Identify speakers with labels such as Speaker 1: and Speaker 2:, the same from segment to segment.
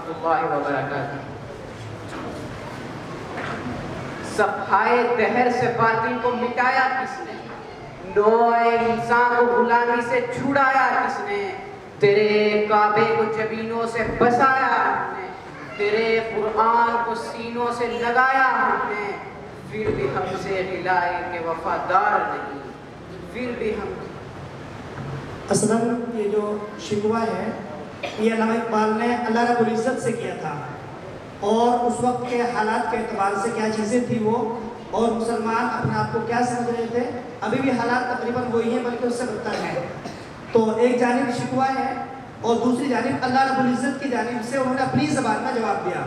Speaker 1: اللہ وبرکاتہ۔ صفحائے دہر سے باطل کو مٹایا کس نے؟ نوع انسان کو غلامی سے چھڑایا کس نے؟ تیرے کعبے کو جبینوں سے بسایا ہم نے، تیرے قرآن کو سینوں سے لگایا ہم نے، پھر بھی ہم سے غلائے کہ وفادار نہیں، پھر بھی ہم۔
Speaker 2: اصلاً یہ جو شکوہ ہے یہ علامہ اقبال نے اللہ رب العزت سے کیا تھا، اور اس وقت کے حالات کے اعتبار سے کیا چیزیں تھی وہ، اور مسلمان اپنے آپ کو کیا سمجھ رہے تھے۔ ابھی بھی حالات تقریباً وہی ہیں بلکہ اس سے بدتر ہیں۔ تو ایک جانب شکوہ ہے اور دوسری جانب اللہ رب العزت کی جانب سے انہوں نے اپنی زبان میں جواب دیا،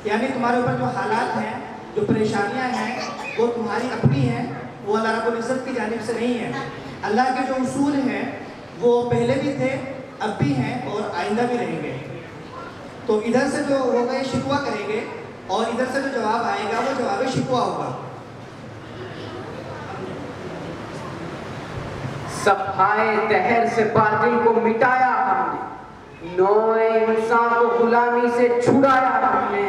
Speaker 2: یعنی تمہارے اوپر جو حالات ہیں، جو پریشانیاں ہیں، وہ تمہاری اپنی ہیں، وہ اللہ رب العزت کی جانب سے نہیں ہیں۔ اللہ کے جو اصول ہیں وہ پہلے بھی تھے، اب بھی ہیں اور آئندہ بھی رہیں گے۔ تو ادھر سے جو ہوگا یہ شکوہ کریں گے، اور ادھر سے جو جواب آئے گا وہ جواب شکوہ ہوگا۔
Speaker 1: صفحائے دہر سے باطل کو مٹایا ہم نے، نوع انسان کو غلامی سے چھڑایا ہم نے،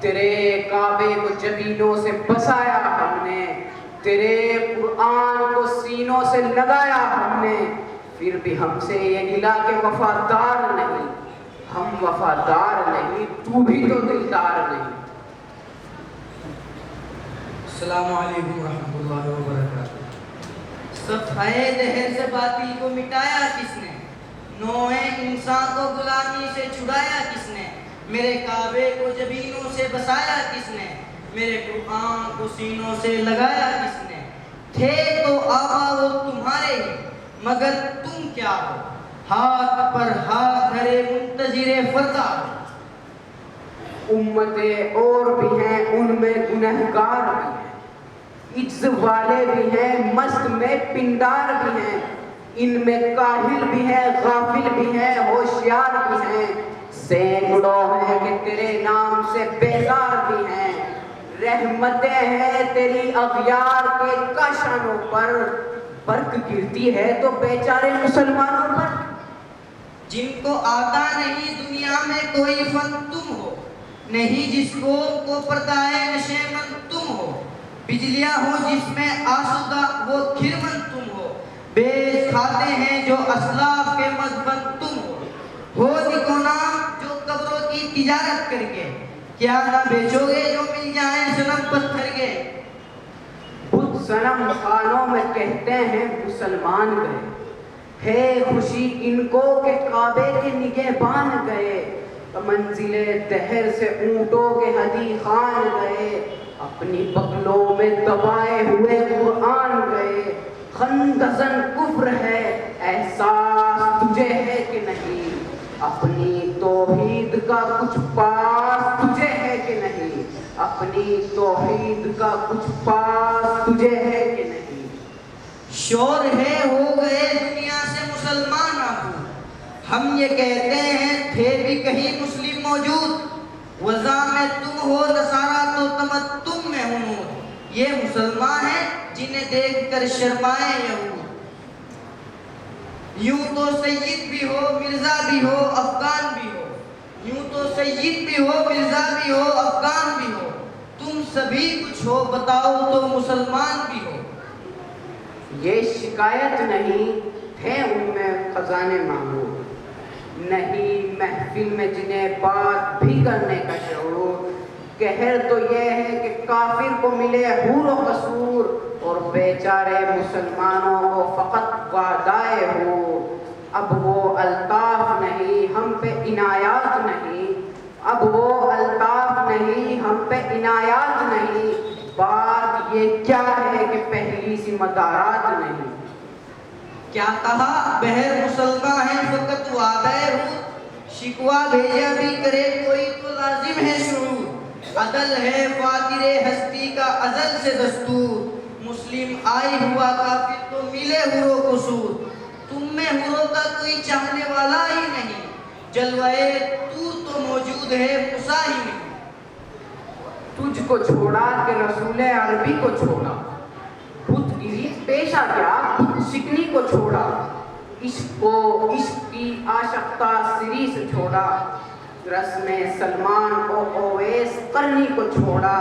Speaker 1: تیرے کعبے کو جبینوں سے بسایا ہم نے، تیرے قرآن کو سینوں سے لگایا ہم نے، پھر بھی ہم سے یہ گلا کہ وفادار نہیں، ہم وفادار نہیں، تو بھی تو دلدار نہیں۔
Speaker 3: السلام علیکم ورحمۃ اللہ وبرکاتہ۔
Speaker 4: صفحائے دہر سے باطل کو مٹایا کس نے؟ نوع انسان کو غلامی سے چھڑایا کس نے؟ میرے کعبے کو جبینوں سے بسایا کس نے؟ میرے قرآن کو سینوں سے لگایا کس نے؟ تھے تو آبا وہ تمہارے ہی، مگر تم کیا ہو؟ ہاتھ پر ہاتھ دھرے منتظر فردا ہو۔
Speaker 1: امتیں اور بھی ہیں، ان میں گنہگار بھی ہیں، عجز والے بھی ہیں، مست میں پندار بھی ہیں، ان میں کاہل بھی ہیں، غافل بھی ہیں، ہوشیار بھی ہیں، سینکڑوں ہیں کہ تیرے نام سے بیزار بھی ہیں، رحمتیں ہیں تیری اغیار کے کاشانوں پر، برق گرتی ہے تو بیچارے مسلمانوں پر۔
Speaker 4: جن کو آتا نہیں دنیا میں کوئی فن تم ہو، نہیں جس قوم کو پردہ نشیمن تم ہو، بجلیاں ہو جس میں آسودہ وہ کھرمن تم ہو، بیچ کھاتے ہیں جو اسلاف کے مذہب تم ہو نکو نام جو قبروں کی تجارت کر کے، کیا نہ بیچو گے جو مل جائیں صنم پتھر کے۔
Speaker 1: بت صنم خانوں میں کہتے ہیں مسلمان گئے، ہے خوشی ان کو کہ کعبے کے نگہبان گئے، منزل دہر سے اونٹوں کے ہدی خان گئے، اپنی بغلوں میں دبائے ہوئے قرآن گئے، خندزن کفر ہے احساس تجھے ہے کہ نہیں، اپنی توحید کا کچھ پاس تجھے ہے کہ نہیں، اپنی توحید کا کچھ پاس تجھے ہے کہ نہیں۔
Speaker 4: شور ہے ہو گئے دنیا سے مسلمان آبو، ہم یہ کہتے ہیں تھے بھی کہیں مسلم موجود، وضع میں تم ہو نصارہ تو تمتم میں ہنود، یہ مسلمان ہیں جنہیں دیکھ کر شرمائے یہود۔ یوں تو سید بھی ہو مرزا بھی ہو افغان بھی ہو، یوں تو سید بھی ہو مرزا بھی ہو افغان بھی ہو، تم سبھی کچھ ہو بتاؤ تو مسلمان بھی ہو۔
Speaker 1: یہ شکایت نہیں تھے ان میں خزانے معمول، نہیں محفل میں جنہیں بات بھی کرنے کا شعور، کہر تو یہ ہے کہ کافر کو ملے حور و قصور، اور بیچارے مسلمانوں کو فقط وعدائے ہو۔ اب وہ الطاف نہیں ہم پہ عنایات نہیں، اب وہ الطاف نہیں ہم پہ عنایات نہیں، بات یہ کیا ہے کہ پہلی سی مدارات نہیں۔
Speaker 4: کیا کہا بہر مسلمان ہے فقط وعدہ ہو، شکوہ بھیجا بھی کرے کوئی تو لازم ہے شعور، عدل ہے فاتر ہستی کا ازل سے دستور، مسلم آئی ہوا کافر تو ملے حور و قصور، تم میں حوروں کا کوئی چاہنے والا ہی نہیں، جلوہ طور تو موجود ہے موسیٰ ہی نہیں۔
Speaker 1: تجھ کو چھوڑا کہ رسول عربی کو چھوڑا، بت گری پیشہ کیا بت شکنی کو چھوڑا، عشق کو عشق کی آشفتہ سری سے چھوڑا، رسم سلمان کو اویس قرنی کو چھوڑا،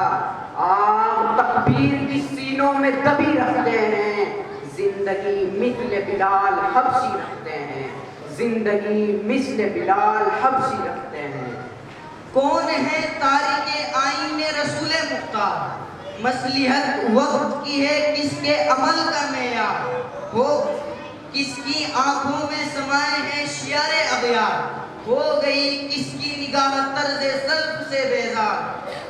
Speaker 1: آپ تکبیر کی سینوں میں دبی رکھتے ہیں، زندگی مثل بلال حبشی رکھتے ہیں، زندگی مثل بلال حبشی رکھتے ہیں۔
Speaker 4: کون ہے تاریخ آئین رسول مختار، مصلحت وقت کی ہے کس کے عمل کا معیار، ہو کس کی آنکھوں میں سمائے ہیں شیار اغیار، ہو گئی کس کی نگاہ طرز سلف سے بیزار،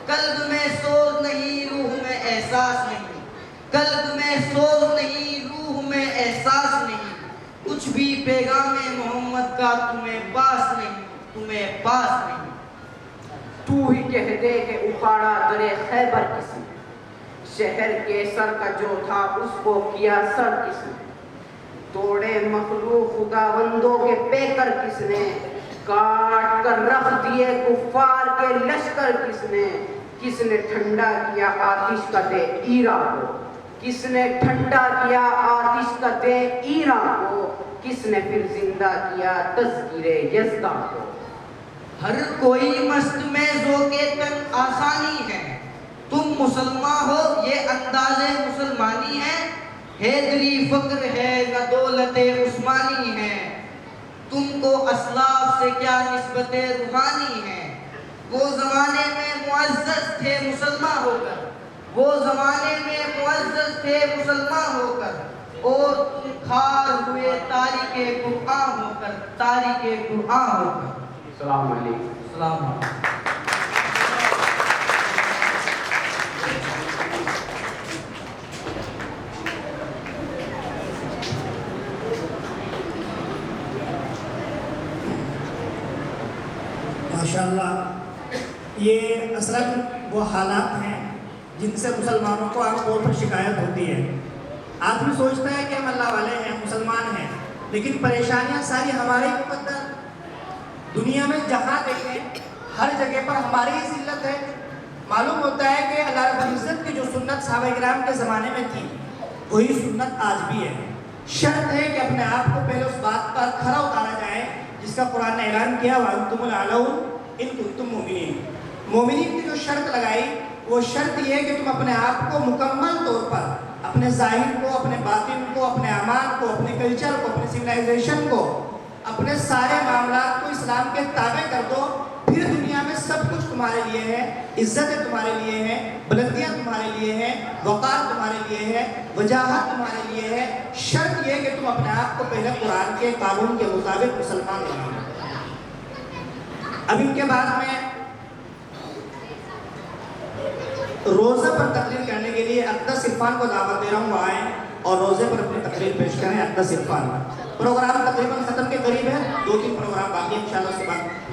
Speaker 4: قلب میں سوز نہیں روح میں احساس نہیں، قلب میں سوز نہیں روح میں احساس نہیں، کچھ بھی پیغام محمد کا تمہیں پاس نہیں، تمہیں پاس نہیں۔
Speaker 1: تو ہی کہہ دے کہ اکھاڑا در خیبر کس نے، شہر کے سر کا جو تھا اس کو کیا سر کس نے، توڑے مخلوق خداوندوں کے پیکر کس نے، کاٹ کر رکھ دیے کفار کے لشکر کس نے ٹھنڈا کیا آتش کا دے ایران کو، کس نے ٹھنڈا کیا آتش کا دے ایران کو، کس نے پھر زندہ کیا تذکیر یزداں کو۔
Speaker 4: ہر کوئی مست میں ذوق تن آسانی ہے، تم مسلمان ہو یہ انداز مسلمانی ہے، حیدری فقر ہے نہ دولت عثمانی ہے، تم کو اسلاف سے کیا نسبت روحانی ہے، وہ زمانے میں معزز تھے مسلمان ہو کر، وہ زمانے میں معزز تھے مسلمان ہو کر، اور تم کھار ہوئے تاریخ قرآن ہو کر، تاریخ قرآن ہو کر۔
Speaker 1: السلام علیکم۔
Speaker 4: السلام علیکم۔
Speaker 2: ماشاءاللہ، یہ اصلاً وہ حالات ہیں جن سے مسلمانوں کو عام طور پر شکایت ہوتی ہے۔ آدمی سوچتا ہے کہ ہم اللہ والے ہیں، مسلمان ہیں، لیکن پریشانیاں ساری ہمارے مقدر۔ دنیا میں جہاں دیکھیں ہر جگہ پر ہماری ہی ذلت ہے۔ معلوم ہوتا ہے کہ اللہ رب العزت کی جو سنت صحابہ کرام کے زمانے میں تھی وہی سنت آج بھی ہے۔ شرط ہے کہ اپنے آپ کو پہلے اس بات پر کھرا اتارا جائے جس کا قرآن نے اعلان کیا وَأَنْتُمُ الْأَعْلَوْنَ إِن كُنتُم مُؤْمِنِينَ۔ مومنین کی جو شرط لگائی وہ شرط یہ ہے کہ تم اپنے آپ کو مکمل طور پر، اپنے ظاہر کو، اپنے باطن کو، اپنے اعمال کو، اپنے کلچر کو، اپنے سویلائزیشن کو، اپنے سارے معاملات کو اسلام کے تابع کر دو، پھر دنیا میں سب کچھ تمہارے لیے ہے، عزتیں تمہارے لیے ہیں، بلندیاں تمہارے لیے ہیں، وقار تمہارے لیے ہے، وجاہت تمہارے لیے ہے۔ شرط یہ کہ تم اپنے آپ کو پہلے قرآن کے قانون کے مطابق مسلمان بناؤ۔ اب ان کے بعد میں روزہ پر تقریر کرنے کے لیے اقدس عرفان کو دعوت دے رہا ہوں، وہ آئیں اور روزے پر اپنی تقریر پیش کریں۔ اقدس عرفان، پروگرام تقریباً ختم کے قریب ہے، 2-3 پروگرام باقی ہیں، انشاءاللہ اس کے بعد